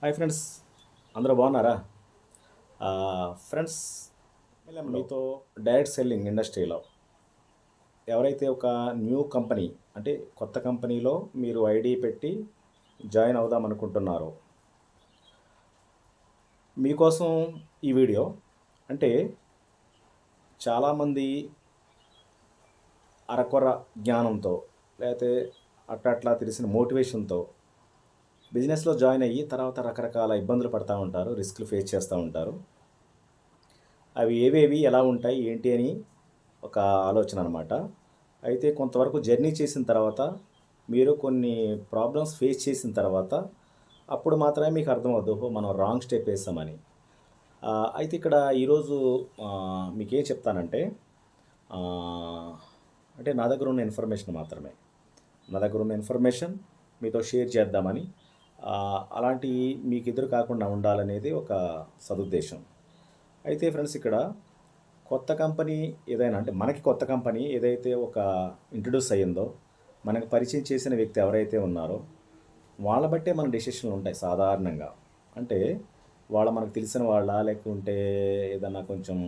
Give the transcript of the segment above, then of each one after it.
Hi friends, అందరూ బాగున్నారా? Friends, మీతో డైరెక్ట్ సెల్లింగ్ ఇండస్ట్రీలో ఎవరైతే ఒక న్యూ కంపెనీ అంటే కొత్త కంపెనీలో మీరు ఐడి పెట్టి జాయిన్ అవుదాం అనుకుంటున్నారో మీకోసం ఈ వీడియో. అంటే చాలామంది అరకొర జ్ఞానంతో లేకపోతే అట్లా తెలిసిన మోటివేషన్తో బిజినెస్లో జాయిన్ అయ్యి తర్వాత రకరకాల ఇబ్బందులు పడతా ఉంటారు, రిస్క్లు ఫేస్ చేస్తూ ఉంటారు. అవి ఏవేవి ఎలా ఉంటాయి ఏంటి అని ఒక ఆలోచన అనమాట. అయితే కొంతవరకు జర్నీ చేసిన తర్వాత మీరు కొన్ని ప్రాబ్లమ్స్ ఫేస్ చేసిన తర్వాత అప్పుడు మాత్రమే మీకు అర్థమవుద్దు, ఓహో మనం రాంగ్ స్టెప్ వేసామని. అయితే ఇక్కడ ఈరోజు మీకేం చెప్తానంటే, ఆ, అంటే నా దగ్గర ఉన్న ఇన్ఫర్మేషన్ మాత్రమే, నా దగ్గర ఉన్న ఇన్ఫర్మేషన్ మీతో షేర్ చేద్దామని, అలాంటి మీకు ఎదురు కాకుండా ఉండాలనేది ఒక సదుద్దేశం. అయితే ఫ్రెండ్స్, ఇక్కడ కొత్త కంపెనీ ఏదైనా అంటే మనకి కొత్త కంపెనీ ఏదైతే ఒక ఇంట్రడ్యూస్ అయ్యిందో, మనకు పరిచయం చేసిన వ్యక్తి ఎవరైతే ఉన్నారో వాళ్ళ బట్టే మన డెసిషన్లు ఉంటాయి సాధారణంగా. అంటే మనకు తెలిసిన వాళ్ళ, లేకుంటే ఏదన్నా కొంచెం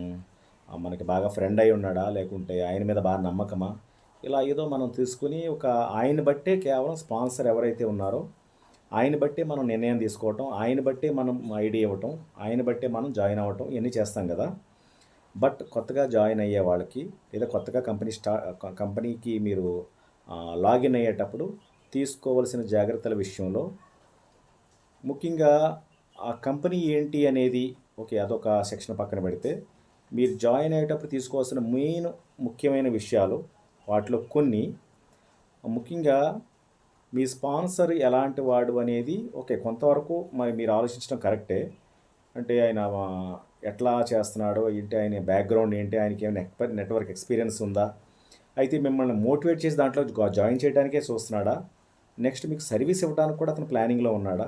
మనకి బాగా ఫ్రెండ్ అయి ఉన్నాడా, లేకుంటే ఆయన మీద బాగా నమ్మకమా, ఇలా ఏదో మనం తీసుకుని ఒక ఆయన బట్టే, కేవలం స్పాన్సర్ ఎవరైతే ఉన్నారో ఆయన బట్టే మనం నిర్ణయం తీసుకోవటం, ఆయన బట్టే మనం ఐడి ఇవ్వటం, ఆయన బట్టే మనం జాయిన్ అవ్వటం ఇవన్నీ చేస్తాం కదా. బట్ కొత్తగా జాయిన్ అయ్యే వాళ్ళకి లేదా కొత్తగా కంపెనీకి మీరు లాగిన్ అయ్యేటప్పుడు తీసుకోవలసిన జాగ్రత్తల విషయంలో ముఖ్యంగా ఆ కంపెనీ ఏంటి అనేది ఓకే, అదొక సెక్షన్ పక్కన పెడితే, మీరు జాయిన్ అయ్యేటప్పుడు తీసుకోవాల్సిన ముఖ్యమైన విషయాలు వాటిలో కొన్ని. ముఖ్యంగా మీ స్పాన్సర్ ఎలాంటి వాడు అనేది ఓకే, కొంతవరకు మరి మీరు ఆలోచించడం కరెక్టే. అంటే ఆయన ఎట్లా చేస్తున్నాడో ఏంటి, ఆయన బ్యాక్గ్రౌండ్ ఏంటి, ఆయనకి ఏమైనా నెట్వర్క్ ఎక్స్పీరియన్స్ ఉందా, అయితే మిమ్మల్ని మోటివేట్ చేసి దాంట్లో జాయిన్ చేయడానికే చూస్తున్నాడా, నెక్స్ట్ మీకు సర్వీస్ ఇవ్వడానికి కూడా అతను ప్లానింగ్లో ఉన్నాడా,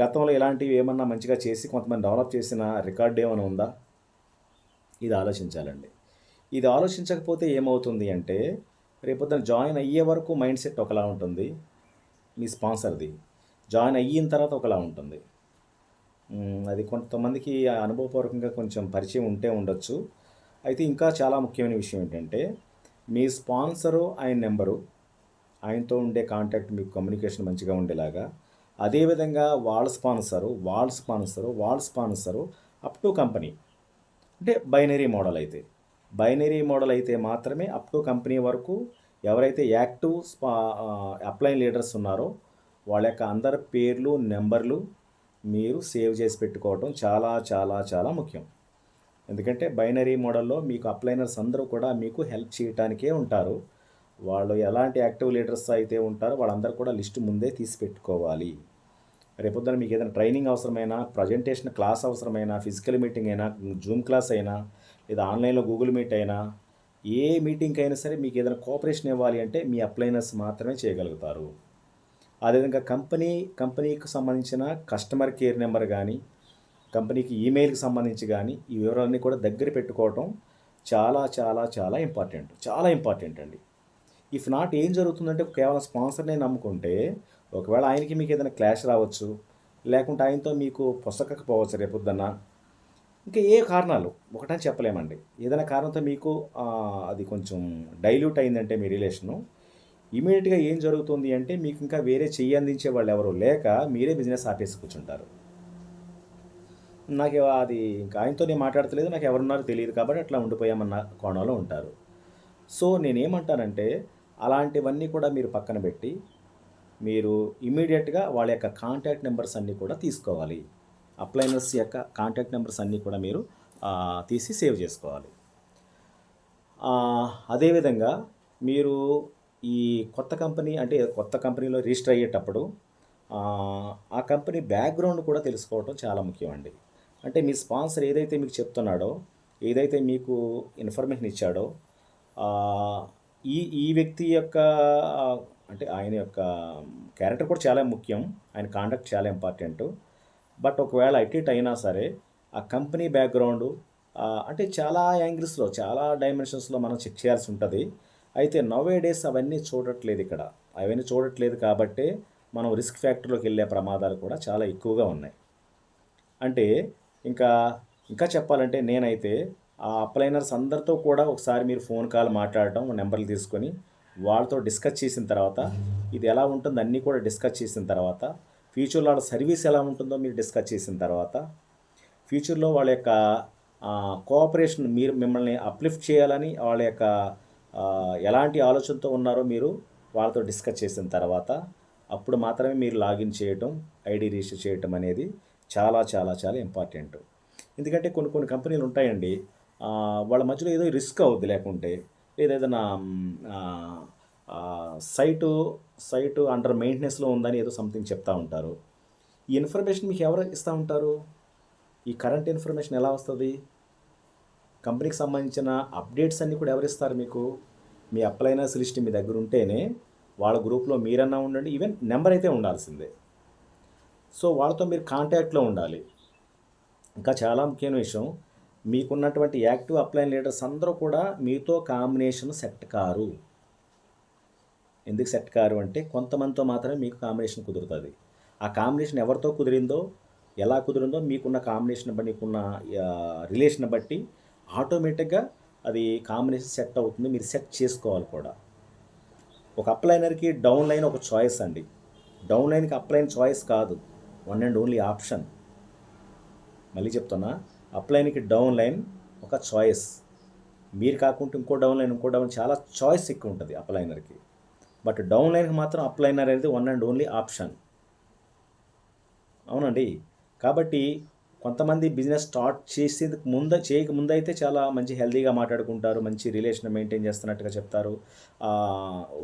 గతంలో ఇలాంటివి ఏమన్నా మంచిగా చేసి కొంతమంది డెవలప్ చేసిన రికార్డ్ ఏమైనా ఉందా, ఇది ఆలోచించాలండి. ఇది ఆలోచించకపోతే ఏమవుతుంది అంటే, రేపొద్దున జాయిన్ అయ్యే వరకు మైండ్ సెట్ ఒకలా ఉంటుంది మీ స్పాన్సర్ది, జాయిన్ అయిన తర్వాత ఒకలా ఉంటుంది. అది కొంతమందికి అనుభవపూర్వకంగా కొంచెం పరిచయం ఉంటే ఉండొచ్చు. అయితే ఇంకా చాలా ముఖ్యమైన విషయం ఏంటంటే, మీ స్పాన్సరు ఆయన నెంబరు, ఆయనతో ఉండే కాంటాక్ట్, మీకు కమ్యూనికేషన్ మంచిగా ఉండేలాగా, అదేవిధంగా వాళ్ళ స్పాన్సరు అప్ టు కంపెనీ. అంటే బైనరీ మోడల్ అయితే మాత్రమే అప్ టు కంపెనీ వరకు ఎవరైతే యాక్టివ్ అప్లైన్ లీడర్స్ ఉన్నారో వాళ్ళ యొక్క అందరి పేర్లు, నెంబర్లు మీరు సేవ్ చేసి పెట్టుకోవడం చాలా చాలా చాలా ముఖ్యం. ఎందుకంటే బైనరీ మోడల్లో మీకు అప్లైనర్స్ అందరూ కూడా మీకు హెల్ప్ చేయడానికే ఉంటారు. వాళ్ళు ఎలాంటి యాక్టివ్ లీడర్స్ అయితే ఉంటారో వాళ్ళందరూ కూడా లిస్టు ముందే తీసి పెట్టుకోవాలి. రేపొద్దున మీకు ఏదైనా ట్రైనింగ్ అవసరమైనా, ప్రజెంటేషన్ క్లాస్ అవసరమైనా, ఫిజికల్ మీటింగ్ అయినా, జూమ్ క్లాస్ అయినా, లేదా ఆన్లైన్లో గూగుల్ మీట్ అయినా, ఏ మీటింగ్కి అయినా సరే మీకు ఏదైనా కోఆపరేషన్ ఇవ్వాలి అంటే మీ అప్లైనర్స్ మాత్రమే చేయగలుగుతారు. అదేవిధంగా కంపెనీకి సంబంధించిన కస్టమర్ కేర్ నెంబర్ కానీ, కంపెనీకి ఈమెయిల్కి సంబంధించి కానీ ఈ వివరాలన్నీ కూడా దగ్గర పెట్టుకోవటం చాలా చాలా చాలా ఇంపార్టెంట్ అండి. ఇఫ్ నాట్ ఏం జరుగుతుందంటే, కేవలం స్పాన్సర్నే నమ్ముకుంటే ఒకవేళ ఆయనకి మీకు ఏదైనా క్లాష్ రావచ్చు, లేకుంటే ఆయనతో మీకు పొసగకపోవచ్చు రేపొద్దున్న. ఇంకా ఏ కారణాలు ఒకటని చెప్పలేమండి. ఏదైనా కారణంతో మీకు అది కొంచెం డైల్యూట్ అయిందంటే మీ రిలేషను, ఇమీడియట్గా ఏం జరుగుతుంది అంటే, మీకు ఇంకా వేరే చెయ్యి అందించే వాళ్ళు ఎవరు లేక మీరే బిజినెస్ ఆపేసి కూర్చుంటారు. నాకు అది ఇంకా ఆయనతో నేను మాట్లాడతలేదు, నాకు ఎవరున్నారో తెలియదు కాబట్టి అట్లా ఉండిపోయామన్న కోణంలో ఉంటారు. సో నేనేమంటానంటే, అలాంటివన్నీ కూడా మీరు పక్కన పెట్టి, మీరు ఇమ్మీడియట్గా వాళ్ళ యొక్క కాంటాక్ట్ నెంబర్స్ అన్నీ కూడా తీసుకోవాలి. అప్లైనర్స్ యొక్క కాంటాక్ట్ నెంబర్స్ అన్నీ కూడా మీరు తీసి సేవ్ చేసుకోవాలి. అదేవిధంగా మీరు ఈ కొత్త కంపెనీలో రిజిస్టర్ అయ్యేటప్పుడు ఆ కంపెనీ బ్యాక్గ్రౌండ్ కూడా తెలుసుకోవడం చాలా ముఖ్యం అండి. అంటే మీ స్పాన్సర్ ఏదైతే మీకు చెప్తున్నాడో, ఏదైతే మీకు ఇన్ఫర్మేషన్ ఇచ్చాడో, ఈ ఈ వ్యక్తి యొక్క అంటే ఆయన యొక్క క్యారెక్టర్ కూడా చాలా ముఖ్యం, ఆయన కాండక్ట్ చాలా ఇంపార్టెంటు. బట్ ఒకవేళ అటు అయినా సరే ఆ కంపెనీ బ్యాక్గ్రౌండు అంటే చాలా యాంగిల్స్లో, చాలా డైమెన్షన్స్లో మనం చెక్ చేయాల్సి ఉంటుంది. అయితే నవ్ ఏ డేస్ అవన్నీ చూడట్లేదు ఇక్కడ. అవన్నీ చూడట్లేదు కాబట్టే మనం రిస్క్ ఫ్యాక్టర్లోకి వెళ్ళే ప్రమాదాలు కూడా చాలా ఎక్కువగా ఉన్నాయి. అంటే ఇంకా ఇంకా చెప్పాలంటే నేనైతే ఆ అప్లైనర్స్ అందరితో కూడా ఒకసారి మీరు ఫోన్ కాల్ మాట్లాడటం, నెంబర్లు తీసుకొని వాళ్ళతో డిస్కస్ చేసిన తర్వాత ఇది ఎలా ఉంటుందో అన్నీ కూడా డిస్కస్ చేసిన తర్వాత, ఫ్యూచర్‌లో వాళ్ళ సర్వీస్ ఎలా ఉంటుందో మీరు డిస్కస్ చేసిన తర్వాత, ఫ్యూచర్‌లో వాళ్ళ యొక్క కోఆపరేషన్ మిమ్మల్ని అప్‌లిఫ్ట్ చేయాలని వాళ్ళ యొక్క ఎలాంటి ఆలోచనతో ఉన్నారో మీరు వాళ్ళతో డిస్కస్ చేసిన తర్వాత, అప్పుడు మాత్రమే మీరు లాగిన్ చేయటం, ఐడీ రిజిస్టర్ చేయటం అనేది చాలా చాలా చాలా ఇంపార్టెంట్. ఎందుకంటే కొన్ని కొన్ని కంపెనీలు ఉంటాయండి. వాళ్ళ మధ్యలో ఏదో రిస్క్ అవుద్ది లేకుంటే. లేదా ఏదైనా సైటు సైటు అండర్ మెయింటెనెన్స్‌లో ఉందని ఏదో సంథింగ్ చెప్తా ఉంటారు. ఈ ఇన్ఫర్మేషన్ మీకు ఎవరు ఇస్తా ఉంటారు? ఈ కరెంట్ ఇన్ఫర్మేషన్ ఎలా వస్తది? కంపెనీకి సంబంధించిన అప్డేట్స్ అన్నీ కూడా ఎవరిస్తారు మీకు? మీ అప్లైనర్స్ లిస్ట్ మీ దగ్గర ఉంటేనే వాళ్ళ గ్రూప్‌లో మీరన్నా ఉండండి. ఈవెన్ నెంబర్ అయితే ఉండాల్సిందే. సో, వాళ్ళతో మీరు కాంటాక్ట్‌లో ఉండాలి. ఇంకా చాలా ముఖ్యమైన విషయం, మీకున్నటువంటి యాక్టివ్ అప్లైన్ లీడర్స్ అందరూ కూడా మీతో కాంబినేషన్ సెట్ కారు. ఎందుకు సెట్ కారు అంటే కొంతమందితో మాత్రమే మీకు కాంబినేషన్ కుదురుతుంది. ఆ కాంబినేషన్ ఎవరితో కుదిరిందో, ఎలా కుదిరిందో మీకున్న కాంబినేషన్ బట్టి, మీకున్న రిలేషన్ బట్టి ఆటోమేటిక్గా అది కాంబినేషన్ సెట్ అవుతుంది. మీరు సెట్ చేసుకోవాలి కూడా. ఒక అప్లైనర్కి డౌన్ లైన్ ఒక చాయిస్ అండి. డౌన్ లైన్కి అప్లైన్ చాయిస్ కాదు, వన్ అండ్ ఓన్లీ ఆప్షన్. మళ్ళీ చెప్తున్నా, అప్లైన్కి డౌన్ లైన్ ఒక చాయిస్. మీరు కాకుండా ఇంకో డౌన్ లైన్ చాలా చాయిస్ ఎక్కువ ఉంటుంది అప్లైనర్కి. బట్ డౌన్ లైన్కి మాత్రం అప్లైనర్ అనేది వన్ అండ్ ఓన్లీ ఆప్షన్. అవునండి. కాబట్టి కొంతమంది బిజినెస్ స్టార్ట్ చేయక ముందైతే చాలా మంచి హెల్తీగా మాట్లాడుకుంటారు, మంచి రిలేషన్ మెయింటైన్ చేస్తున్నట్టుగా చెప్తారు.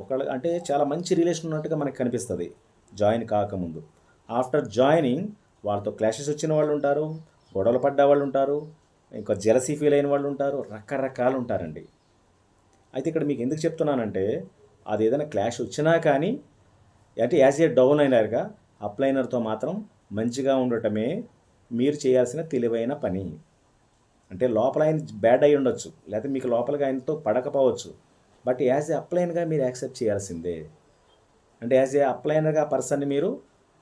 ఒకళ్ళు అంటే చాలా మంచి రిలేషన్ ఉన్నట్టుగా మనకు కనిపిస్తుంది జాయిన్ కాకముందు. ఆఫ్టర్ జాయినింగ్ వాళ్ళతో క్లాషెస్ వచ్చిన వాళ్ళు ఉంటారు, గొడవలు పడ్డ వాళ్ళు ఉంటారు, ఇంకా జెలసీ ఫీల్ అయిన వాళ్ళు ఉంటారు, రకరకాలు ఉంటారండి. అయితే ఇక్కడ మీకు ఎందుకు చెప్తున్నానంటే, అది ఏదైనా క్లాష్ వచ్చినా కానీ అంటే యాజ్ ఏ డౌన్ లైనర్గా అప్లైనర్తో మాత్రం మంచిగా ఉండటమే మీరు చేయాల్సిన తెలివైన పని. అంటే లోపల ఆయన బ్యాడ్ అయి ఉండొచ్చు, లేకపోతే మీకు లోపలికి ఆయనతో పడకపోవచ్చు, బట్ యాజ్ ఏ అప్లైనర్గా మీరు యాక్సెప్ట్ చేయాల్సిందే. అంటే యాజ్ ఏ అప్లైనర్గా పర్సన్ని మీరు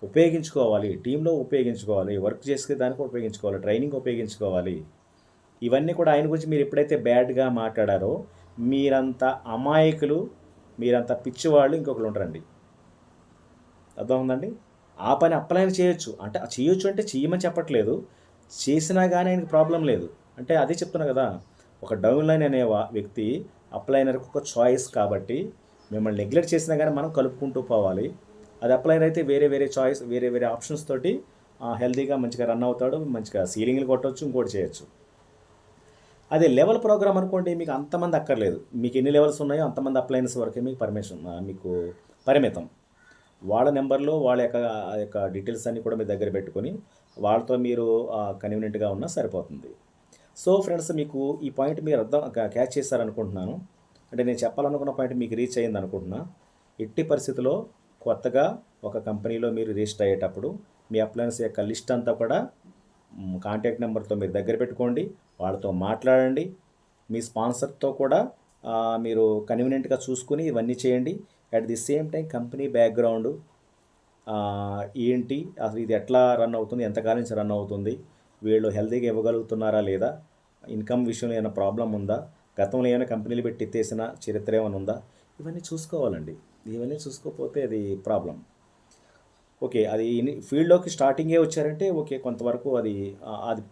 ఉపయోగించుకోవాలి, టీంలో ఉపయోగించుకోవాలి, వర్క్ చేసే దానికి ఉపయోగించుకోవాలి, ట్రైనింగ్ ఉపయోగించుకోవాలి. ఇవన్నీ కూడా ఆయన గురించి మీరు ఎప్పుడైతే బ్యాడ్గా మాట్లాడారో, మీరంత అమాయకులు, మీరంత పిచ్చివాళ్ళు ఇంకొకరు ఉంటారండి. అర్థమవుందండి? ఆ పని అప్లైన్ చేయొచ్చు అంటే చెయ్యమని చెప్పట్లేదు, చేసినా కానీ ఆయనకి ప్రాబ్లం లేదు. అంటే అదే చెప్తున్నా కదా, ఒక డౌన్ లైన్ అనే వ్యక్తి అప్లైనర్కి ఒక చాయిస్ కాబట్టి మిమ్మల్ని నెగ్లెక్ట్ చేసినా కానీ మనం కలుపుకుంటూ పోవాలి. అది అప్లైనర్ అయితే వేరే వేరే చాయిస్, వేరే వేరే ఆప్షన్స్ తోటి హెల్తీగా మంచిగా రన్ అవుతాడు, మంచిగా సీలింగ్లు కొట్టవచ్చు, ఇంకోటి చేయొచ్చు. అదే లెవెల్ ప్రోగ్రామ్ అనుకోండి, మీకు అంతమంది అక్కర్లేదు. మీకు ఎన్ని లెవెల్స్ ఉన్నాయో అంతమంది అప్లైనర్స్ వరకే మీకు పరిమితం. వాళ్ళ నెంబర్లో వాళ్ళ యొక్క డీటెయిల్స్ అన్నీ కూడా మీ దగ్గర పెట్టుకొని వాళ్ళతో మీరు కన్వీనియంట్గా ఉన్నా సరిపోతుంది. సో ఫ్రెండ్స్, మీకు ఈ పాయింట్ మీరు క్యాచ్ చేశారనుకుంటున్నాను. అంటే నేను చెప్పాలనుకున్న పాయింట్ మీకు రీచ్ అయ్యింది అనుకుంటున్నా. ఎట్టి పరిస్థితిలో కొత్తగా ఒక కంపెనీలో మీరు రిజిస్టర్ అయ్యేటప్పుడు మీ అప్లయన్స్ యొక్క లిస్ట్ అంతా కూడా కాంటాక్ట్ నెంబర్తో మీరు దగ్గర పెట్టుకోండి, వాళ్ళతో మాట్లాడండి. మీ స్పాన్సర్తో కూడా మీరు కన్వీనియంట్గా చూసుకుని ఇవన్నీ చేయండి. At the same time company background ఏంటి, అసలు ఇది ఎట్లా రన్ అవుతుంది, ఎంతకాలం నుంచి రన్ అవుతుంది, వీళ్ళు హెల్తీగా ఇవ్వగలుగుతున్నారా లేదా, ఇన్కమ్ విషయంలో ఏమైనా ప్రాబ్లం ఉందా, గతంలో ఏమైనా కంపెనీలు పెట్టి ఎత్తేసిన చరిత్ర ఏమైనా ఉందా, ఇవన్నీ చూసుకోవాలండి. ఇవన్నీ చూసుకోకపోతే అది ప్రాబ్లం. ఓకే, అది ఫీల్డ్లోకి స్టార్టింగే వచ్చారంటే ఓకే, కొంతవరకు అది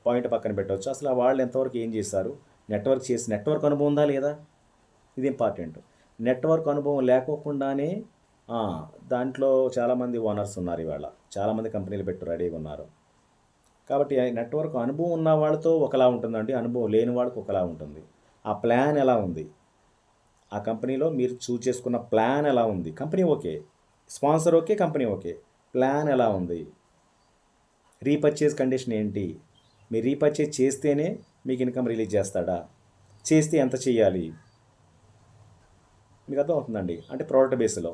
పాయింట్ పక్కన పెట్టవచ్చు. అసలు వాళ్ళు ఎంతవరకు ఏం చేశారు, నెట్వర్క్ అనుభవం ఉందా లేదా, ఇది ఇంపార్టెంట్. నెట్వర్క్ అనుభవం లేకోకుండానే దాంట్లో చాలామంది ఓనర్స్ ఉన్నారు ఇవాళ, చాలామంది కంపెనీలు పెట్టి రెడీగా ఉన్నారు. కాబట్టి నెట్వర్క్ అనుభవం ఉన్న వాళ్ళతో ఒకలా ఉంటుందండి, అనుభవం లేని వాళ్ళకి ఒకలా ఉంటుంది. ఆ ప్లాన్ ఎలా ఉంది, ఆ కంపెనీలో మీరు చూజ్ చేసుకున్న ప్లాన్ ఎలా ఉంది, company okay, sponsor okay, company okay, plan ఎలా ఉంది, రీపర్చేజ్ కండిషన్ ఏంటి, మీరు రీపర్చేజ్ చేస్తేనే మీకు ఇన్కమ్ రిలీజ్ చేస్తాడా, చేస్తే ఎంత చేయాలి, మీకు అర్థమవుతుందండి. అంటే ప్రోడక్ట్ బేస్లో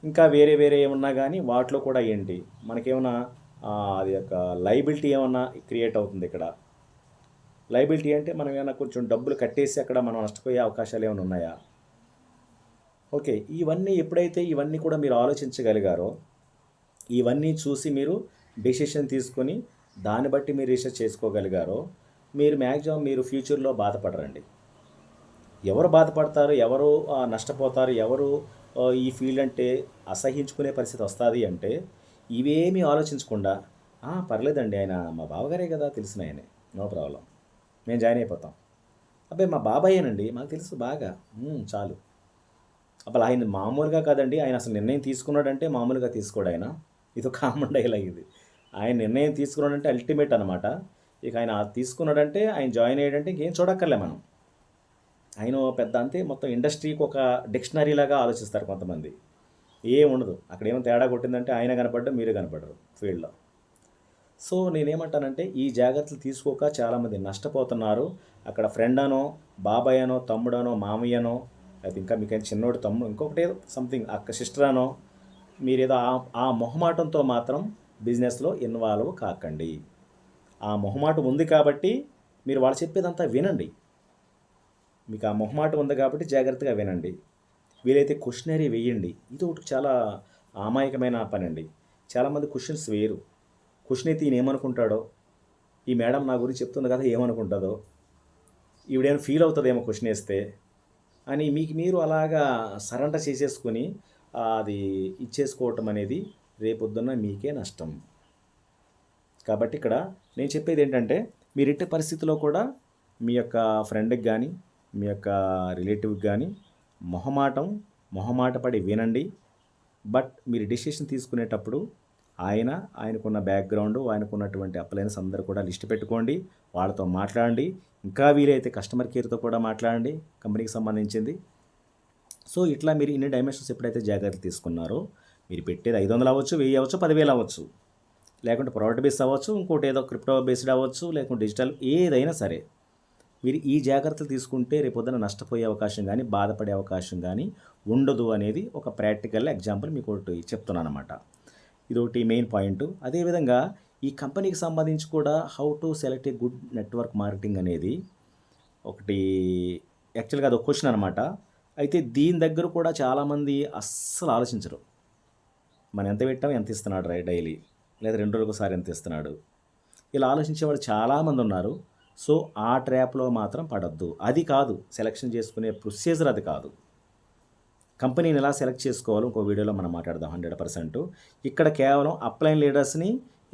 ఇంకా వేరే వేరే ఏమన్నా కానీ వాటిలో కూడా ఏంటి, మనకేమన్నా అది యొక్క లైబిలిటీ ఏమన్నా క్రియేట్ అవుతుంది ఇక్కడ. లైబిలిటీ అంటే మనం ఏమైనా కొంచెం డబ్బులు కట్టేసి అక్కడ మనం నష్టపోయే అవకాశాలు ఏమైనా ఉన్నాయా. ఓకే, ఇవన్నీ ఎప్పుడైతే ఇవన్నీ కూడా మీరు ఆలోచించగలిగారో ఇవన్నీ చూసి మీరు డెసిషన్ తీసుకొని దాన్ని బట్టి మీరు రీసెర్చ్ చేసుకోగలిగారో మీరు మ్యాక్సిమం మీరు ఫ్యూచర్లో బాధపడరండి. ఎవరు బాధపడతారు, ఎవరు నష్టపోతారు, ఎవరు ఈ ఫీల్డ్ అంటే అసహించుకునే పరిస్థితి వస్తుంది అంటే ఇవేమీ ఆలోచించకుండా పర్లేదండి ఆయన మా బావగారే కదా తెలిసిన ఆయనే, నో ప్రాబ్లం, మేము జాయిన్ అయిపోతాం. అబ్బాయి మా బాబాయేనండి మాకు తెలుసు బాగా, చాలు. అసలు ఆయన మామూలుగా కాదండి, ఆయన అసలు నిర్ణయం తీసుకున్నాడంటే మామూలుగా తీసుకోడు ఆయన. ఇది కామన్ డైలాగ్ ఇది. ఆయన నిర్ణయం తీసుకున్నాడంటే అల్టిమేట్ అనమాట. ఇక ఆయన తీసుకున్నాడంటే ఆయన జాయిన్ అయ్యాడంటే ఇంకేం చూడక్కర్లే మనం. ఆయన పెద్ద అంతే, మొత్తం ఇండస్ట్రీకి ఒక డిక్షనరీ లాగా ఆలోచిస్తారు కొంతమంది. ఏం ఉండదు అక్కడ, ఏమో తేడా కొట్టిందంటే ఆయన కనపడ్డం మీరు కనపడరు ఫీల్డ్లో. సో నేనేమంటానంటే ఈ జాగ్రత్తలు తీసుకోక చాలామంది నష్టపోతున్నారు. అక్కడ ఫ్రెండ్ అనో, బాబాయ్ అనో, తమ్ముడనో, మామయ్యనో, అయితే ఇంకా మీకైనా చిన్నోడు తమ్ముడు, ఇంకొకటి ఏదో సంథింగ్ అక్క సిస్టర్ అనో, మీరేదో ఆ మొహమాటంతో మాత్రం బిజినెస్లో ఇన్వాల్వ్ కాకండి. ఆ మొహమాటం ఉంది కాబట్టి మీరు వాళ్ళు చెప్పేదంతా వినండి. మీకు ఆ మొహమాటం ఉంది కాబట్టి జాగ్రత్తగా వినండి. వీలైతే క్వశ్చనరీ వేయండి. ఇది ఒకటి చాలా అమాయకమైన పని అండి. చాలామంది క్వశ్చన్స్ వేయరు. క్వశ్చన్ అయితే ఈయన ఏమనుకుంటాడో, ఈ మేడం నా గురించి చెప్తుంది కదా ఏమనుకుంటుందో, ఈవిడేమైనా ఫీల్ అవుతుందేమో క్వశ్చన్ వేస్తే అని మీకు మీరు అలాగా సరెండర్ చేసేసుకొని అది ఇచ్చేసుకోవటం అనేది రేపొద్దున్న మీకే నష్టం. కాబట్టి ఇక్కడ నేను చెప్పేది ఏంటంటే మీరు ఇట్టే పరిస్థితిలో కూడా మీ యొక్క ఫ్రెండ్కి కానీ మీ యొక్క రిలేటివ్కి కానీ మొహమాట పడి వినండి. బట్ మీరు డెసిషన్ తీసుకునేటప్పుడు ఆయనకున్న బ్యాక్గ్రౌండ్, ఆయనకున్నటువంటి అప్లయన్స్ అందరూ కూడా లిస్ట్ పెట్టుకోండి, వాళ్ళతో మాట్లాడండి. ఇంకా వీలైతే కస్టమర్ కేర్తో కూడా మాట్లాడండి కంపెనీకి సంబంధించింది. సో ఇట్లా మీరు ఇన్ని డైమెన్షన్స్ ఎప్పుడైతే జాగ్రత్తలు తీసుకున్నారో మీరు పెట్టేది 500 అవ్వచ్చు, 1000 అవ్వచ్చు, 10,000 అవ్వచ్చు, లేకుంటే ప్రోడక్ట్ బేస్డ్ అవ్వచ్చు, ఇంకోటి ఏదో క్రిప్టో బేస్డ్ అవ్వచ్చు, లేకుంటే డిజిటల్ ఏదైనా సరే మీరు ఈ జాగ్రత్తలు తీసుకుంటే రేపొద్దున నష్టపోయే అవకాశం కానీ బాధపడే అవకాశం కానీ ఉండదు అనేది ఒక ప్రాక్టికల్ ఎగ్జాంపుల్ మీకు ఒకటి చెప్తున్నాను అనమాట. ఇదొకటి మెయిన్ పాయింట్. అదేవిధంగా ఈ కంపెనీకి సంబంధించి కూడా how to select a good network marketing అనేది ఒకటి యాక్చువల్గా అది ఒక క్వశ్చన్ అనమాట. అయితే దీని దగ్గర కూడా చాలామంది అస్సలు ఆలోచించరు. మనం ఎంత పెట్టాం, ఎంత ఇస్తున్నాడు డైలీ, లేదా 2 రోజులకు ఒకసారి ఎంత ఇస్తున్నాడు, ఇలా ఆలోచించే వాళ్ళు చాలామంది ఉన్నారు. సో ఆ ట్రాప్లో మాత్రం పడద్దు. అది కాదు సెలెక్షన్ చేసుకునే ప్రొసీజర్, అది కాదు. కంపెనీని ఎలా సెలెక్ట్ చేసుకోవాలో ఇంకో వీడియోలో మనం మాట్లాడదాం 100%. ఇక్కడ కేవలం అప్లైన్ లీడర్స్ని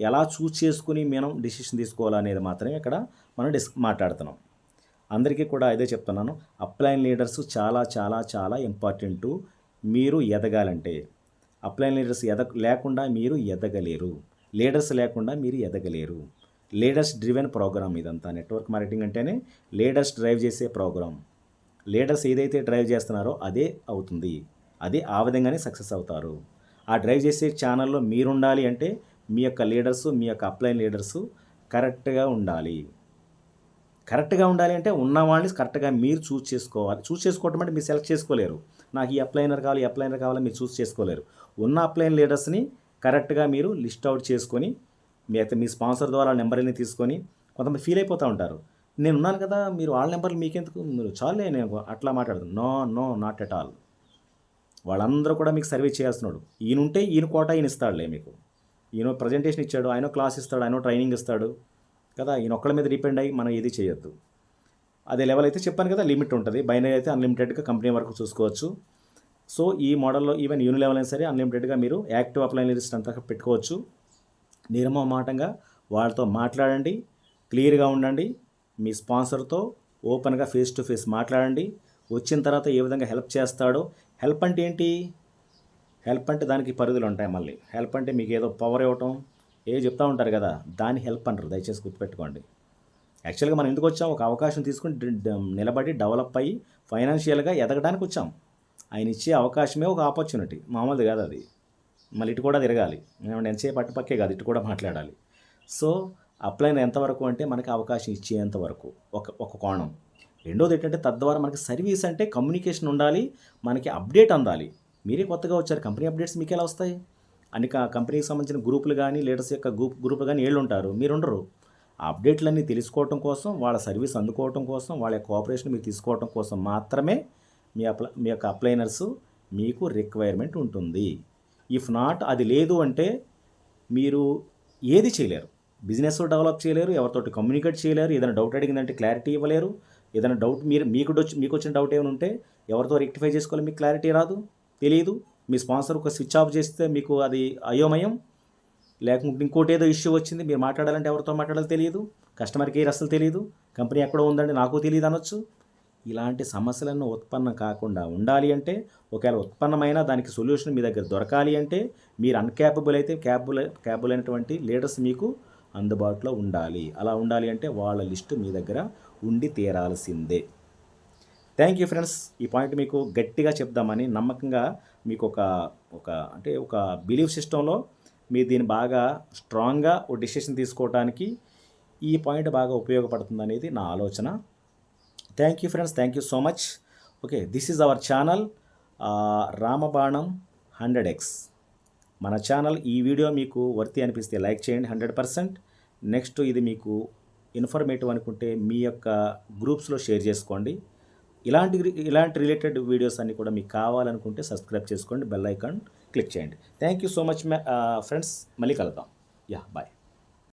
ఎలా చూస్ చేసుకుని మనం డిసిషన్ తీసుకోవాలనేది మాత్రమే ఇక్కడ మనం మాట్లాడుతున్నాం. అందరికీ కూడా ఇదే చెప్తున్నాను, అప్లైన్ లీడర్స్ చాలా చాలా చాలా ఇంపార్టెంటు. మీరు ఎదగాలంటే అప్లైన్ లీడర్స్ లేకుండా మీరు ఎదగలేరు. లీడర్స్ లేకుండా మీరు ఎదగలేరు. లీడర్స్ డ్రివెన్ ప్రోగ్రామ్ ఇదంతా. నెట్వర్క్ మార్కెటింగ్ అంటేనే లీడర్స్ డ్రైవ్ చేసే ప్రోగ్రామ్. లీడర్స్ ఏదైతే డ్రైవ్ చేస్తున్నారో అదే అవుతుంది, అదే ఆ విధంగానే సక్సెస్ అవుతారు. ఆ డ్రైవ్ చేసే ఛానల్లో మీరుండాలి అంటే మీ యొక్క లీడర్సు, మీ యొక్క అప్లైన్ లీడర్సు కరెక్ట్గా ఉండాలి. కరెక్ట్గా ఉండాలి అంటే ఉన్న వాళ్ళని కరెక్ట్గా మీరు చూస్ చేసుకోవాలి. చూస్ చేసుకోవటం అంటే మీరు సెలెక్ట్ చేసుకోలేరు. నాకు ఈ అప్లైనర్ కావాలి, ఈ అప్లైనర్ కావాలని మీరు చూస్ చేసుకోలేరు. ఉన్న అప్లైన్ లీడర్స్ని కరెక్ట్గా మీరు లిస్ట్ అవుట్ చేసుకొని మీ స్పాన్సర్ ద్వారా నెంబర్ని తీసుకొని, కొంతమంది ఫీల్ అయిపోతూ ఉంటారు, నేను ఉన్నాను కదా మీరు వాళ్ళ నెంబర్లు మీకెందుకు, మీరు చాలే నేను అట్లా మాట్లాడదు. No not at all. వాళ్ళందరూ కూడా మీకు సర్వీస్ చేయాల్సినాడు. ఈయనుంటే ఈయన కోట ఈయన ఇస్తాడులే మీకు. ఈయన ప్రజెంటేషన్ ఇచ్చాడు, ఆయన క్లాస్ ఇస్తాడు, ఆయన ట్రైనింగ్ ఇస్తాడు కదా, ఈయన ఒక్కళ్ళ మీద డిపెండ్ అయ్యి మనం ఏది చేయొద్దు. అదే లెవెల్ అయితే చెప్పాను కదా, లిమిట్ ఉంటుంది. బైనరీ అయితే అన్లిమిటెడ్గా కంపెనీ వరకు చూసుకోవచ్చు. సో ఈ మోడల్లో ఈవెన్ యూని లెవెల్ అయినా సరే అన్లిమిటెడ్గా మీరు యాక్టివ్ అప్లైన్ లిస్ట్ అంతా పెట్టుకోవచ్చు. నిర్మమాటంగా వాళ్ళతో మాట్లాడండి, క్లియర్గా ఉండండి. మీ స్పాన్సర్తో ఓపెన్గా ఫేస్ టు ఫేస్ మాట్లాడండి. వచ్చిన తర్వాత ఏ విధంగా హెల్ప్ చేస్తాడో. హెల్ప్ అంటే ఏంటి? హెల్ప్ అంటే దానికి పరిధులు ఉంటాయి. మళ్ళీ హెల్ప్ అంటే మీకు ఏదో పవర్ ఇవ్వటం చెప్తూ ఉంటారు కదా, దాన్ని హెల్ప్ అంటారు. దయచేసి గుర్తుపెట్టుకోండి. యాక్చువల్గా మనం ఎందుకు వచ్చాం? ఒక అవకాశం తీసుకుని నిలబడి డెవలప్ అయ్యి ఫైనాన్షియల్గా ఎదగడానికి వచ్చాం. ఆయన ఇచ్చే అవకాశమే ఒక ఆపర్చునిటీ, మామూలుది కాదు అది. మళ్ళీ ఇటు కూడా తిరగాలి, ఎంతసేపు పట్టుపక్కే కాదు, ఇటు కూడా మాట్లాడాలి. సో అప్లైన్ ఎంతవరకు అంటే మనకి అవకాశం ఇచ్చేంత వరకు ఒక కోణం. రెండోది ఏంటంటే తద్వారా మనకి సర్వీస్ అంటే కమ్యూనికేషన్ ఉండాలి, మనకి అప్డేట్ అందాలి. మీరే కొత్తగా వచ్చారు, కంపెనీ అప్డేట్స్ మీకు ఎలా వస్తాయి? అన్ని కంపెనీకి సంబంధించిన గ్రూపులు కానీ లీడర్స్ యొక్క గ్రూపులు కానీ ఏళ్ళు ఉంటారు, మీరు ఉండరు. ఆ అప్డేట్లన్నీ తెలుసుకోవటం కోసం, వాళ్ళ సర్వీస్ అందుకోవటం కోసం, వాళ్ళ యొక్క కోఆపరేషన్ మీరు తీసుకోవటం కోసం మాత్రమే మీ యొక్క అప్లైనర్స్ మీకు రిక్వైర్మెంట్ ఉంటుంది. ఇఫ్ నాట్, అది లేదు అంటే మీరు ఏది చేయలేరు. బిజినెస్ డెవలప్ చేయలేరు, ఎవరితోటి కమ్యూనికేట్ చేయలేరు, ఏదైనా డౌట్ అడిగిందంటే క్లారిటీ ఇవ్వలేరు. ఏదైనా డౌట్ మీకొచ్చిన డౌట్ ఏమైనా ఉంటే ఎవరితో రెక్టిఫై చేసుకోవాలో మీకు క్లారిటీ రాదు, తెలియదు. మీ స్పాన్సర్ ఒక స్విచ్ ఆఫ్ చేస్తే మీకు అది అయోమయం. లేకుంటే ఇంకోటి ఏదో ఇష్యూ వచ్చింది, మీరు మాట్లాడాలంటే ఎవరితో మాట్లాడాలో తెలియదు, కస్టమర్ కేర్ అసలు తెలియదు, కంపెనీ ఎక్కడో ఉందండి నాకు తెలియదు అనొచ్చు. ఇలాంటి సమస్యలను ఉత్పన్నం కాకుండా ఉండాలి అంటే, ఒకవేళ ఉత్పన్నమైన దానికి సొల్యూషన్ మీ దగ్గర దొరకాలి అంటే, మీరు అన్క్యాపబుల్ అయితే క్యాపబుల్ అయినటువంటి లీడర్స్ మీకు అందుబాటులో ఉండాలి. అలా ఉండాలి అంటే వాళ్ళ లిస్టు మీ దగ్గర ఉండి తీరాల్సిందే. Thank you friends. ఈ పాయింట్ మీకు గట్టిగా చెప్దామని నమ్మకంగా మీకు ఒక బిలీఫ్ సిస్టంలో మీరు దీన్ని బాగా స్ట్రాంగ్గా ఒక డెసిషన్ తీసుకోవడానికి ఈ పాయింట్ బాగా ఉపయోగపడుతుందనేది నా ఆలోచన. Thank you friends, thank you so much. Okay, this is our channel Ramabanam 100x. మన ఛానల్ ఈ వీడియో మీకు వర్తి అనిపిస్తే లైక్ చేయండి 100%. నెక్స్ట్ ఇది మీకు ఇన్ఫర్మేటివ్ అనుకుంటే మీ యొక్క గ్రూప్స్లో షేర్ చేసుకోండి. ఇలాంటి రిలేటెడ్ వీడియోస్ అన్నీ కూడా మీకు కావాలనుకుంటే సబ్స్క్రైబ్ చేసుకోండి, బెల్ ఐకాన్ క్లిక్ చేయండి. Thank you so much friends. మళ్ళీ కలుద్దాం. బాయ్.